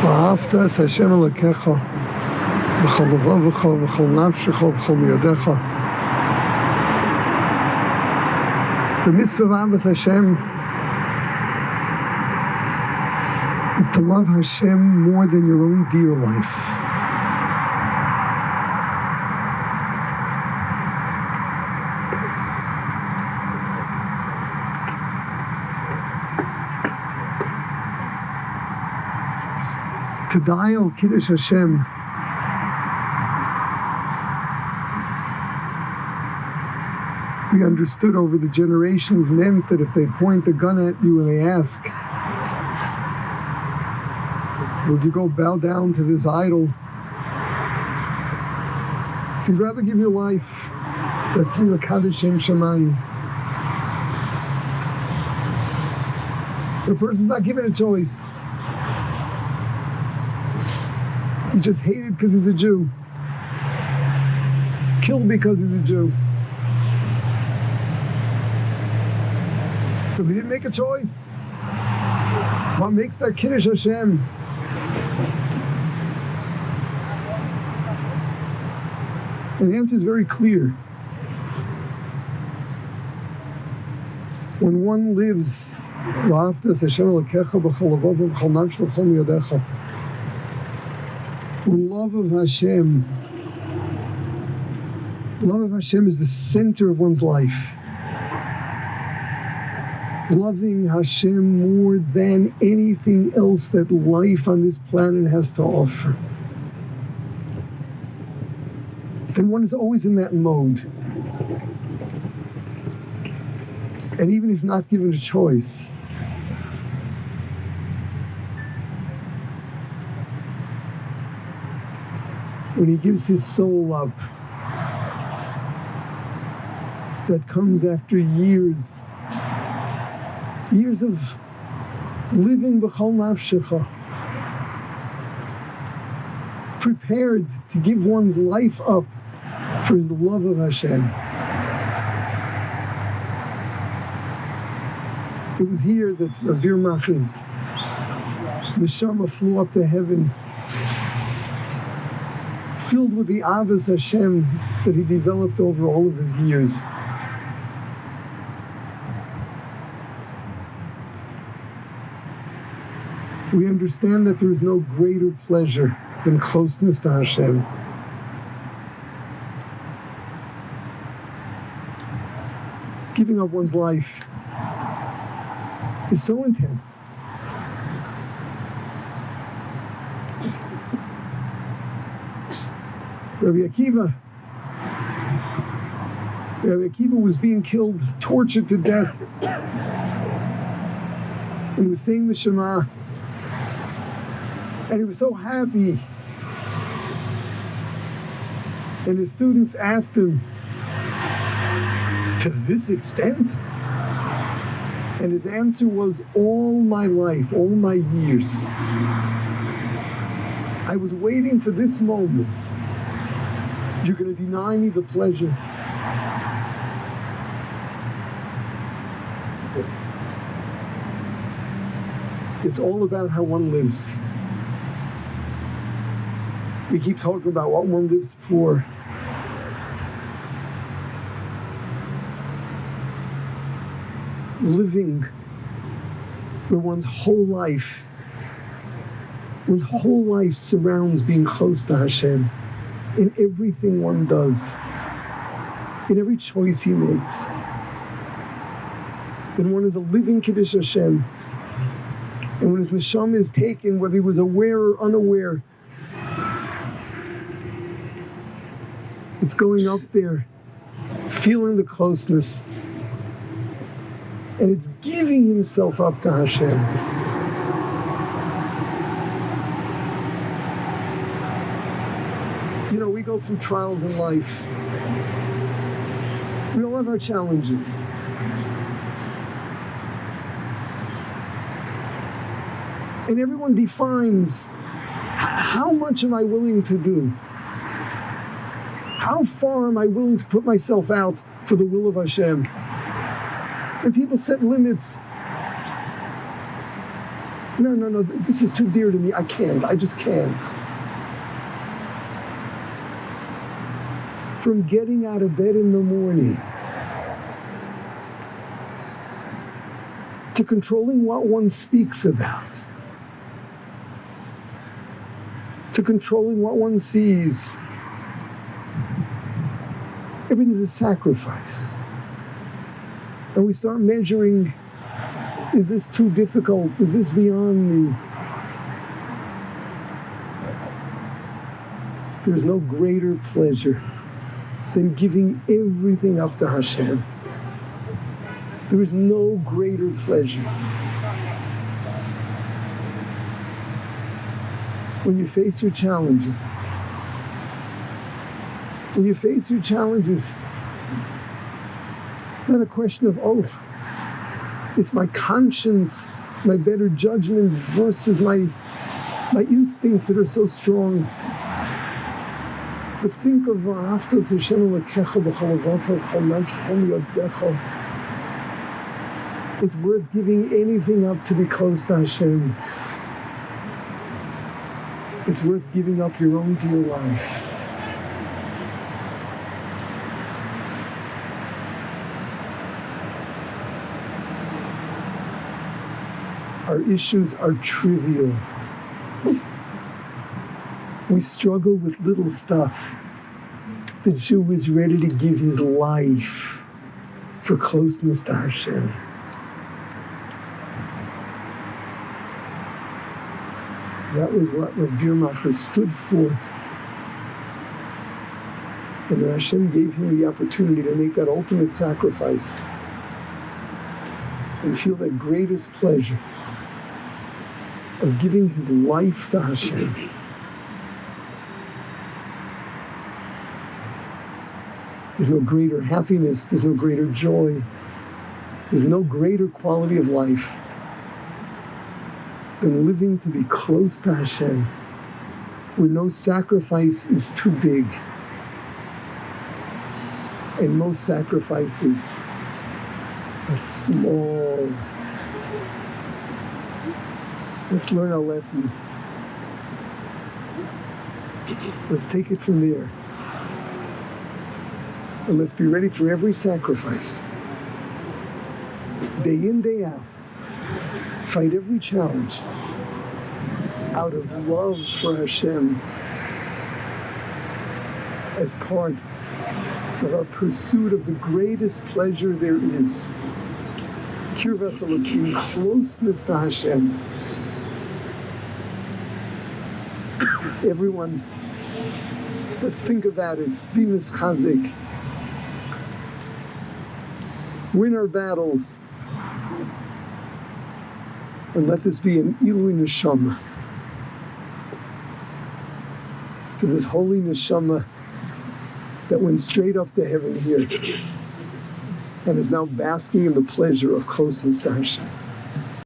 ואהבת את השם אלוקיך בכל לבבך ובכל נפשך ובכל מאודיך. The mitzvah of Ahavas Hashem is to love Hashem more than your own dear life. To die al Kiddush Hashem we understood over the generations meant that if they point a gun at you and they ask, would you go bow down to this idol? So you'd rather give your life. That's the Kaddish Shem Shamayim. The person's not given a choice. He's just hated because he's a Jew. Killed because he's a Jew. So he didn't make a choice. What makes that Kiddush Hashem? And the answer is very clear. When one lives, love of Hashem is the center of one's life. Loving Hashem more than anything else that life on this planet has to offer. Then one is always in that mode. And even if not given a choice, when he gives his soul up, that comes after years of living b'chol nafshecha, prepared to give one's life up for the love of Hashem. It was here that Rav Macher's neshama flew up to heaven, filled with the Ahavas Hashem that he developed over all of his years. We understand that there is no greater pleasure than closeness to Hashem. Giving up one's life is so intense. Rabbi Akiva was being killed, tortured to death, and he was saying the Shema. And he was so happy. And his students asked him, to this extent? And his answer was, all my life, all my years, I was waiting for this moment. You're going to deny me the pleasure. It's all about how one lives. We keep talking about what one lives for. Living where one's whole life surrounds being close to Hashem in everything one does, in every choice he makes. Then one is a living Kiddush Hashem. And when his neshama is taken, whether he was aware or unaware, it's going up there, feeling the closeness, and it's giving himself up to Hashem. You know, we go through trials in life. We all have our challenges. And everyone defines, how much am I willing to do? How far am I willing to put myself out for the will of Hashem? And people set limits. No, this is too dear to me. I can't. I just can't. From getting out of bed in the morning to controlling what one speaks about, to controlling what one sees. Everything's a sacrifice. And we start measuring, is this too difficult? Is this beyond me? There's no greater pleasure than giving everything up to Hashem. There is no greater pleasure. When you face your challenges, not a question of, it's my conscience, my better judgment versus my instincts that are so strong. But think of it's worth giving anything up to be close to Hashem. It's worth giving up your own dear life. Our issues are trivial. We struggle with little stuff. The Jew is ready to give his life for closeness to Hashem. That was what Rav Biermacher stood for. And then Hashem gave him the opportunity to make that ultimate sacrifice and feel that greatest pleasure of giving his life to Hashem. There's no greater happiness, there's no greater joy, there's no greater quality of life than living to be close to Hashem, where no sacrifice is too big, and most sacrifices are small. Let's learn our lessons. Let's take it from there. And let's be ready for every sacrifice. Day in, day out. Fight every challenge out of love for Hashem as part of our pursuit of the greatest pleasure there is. Kirvas Elokim, closeness to Hashem. Everyone, let's think about it. Be mischazik. Win our battles. And let this be an Ilui Neshama to this holy Neshama that went straight up to heaven here and is now basking in the pleasure of closeness to Hashem.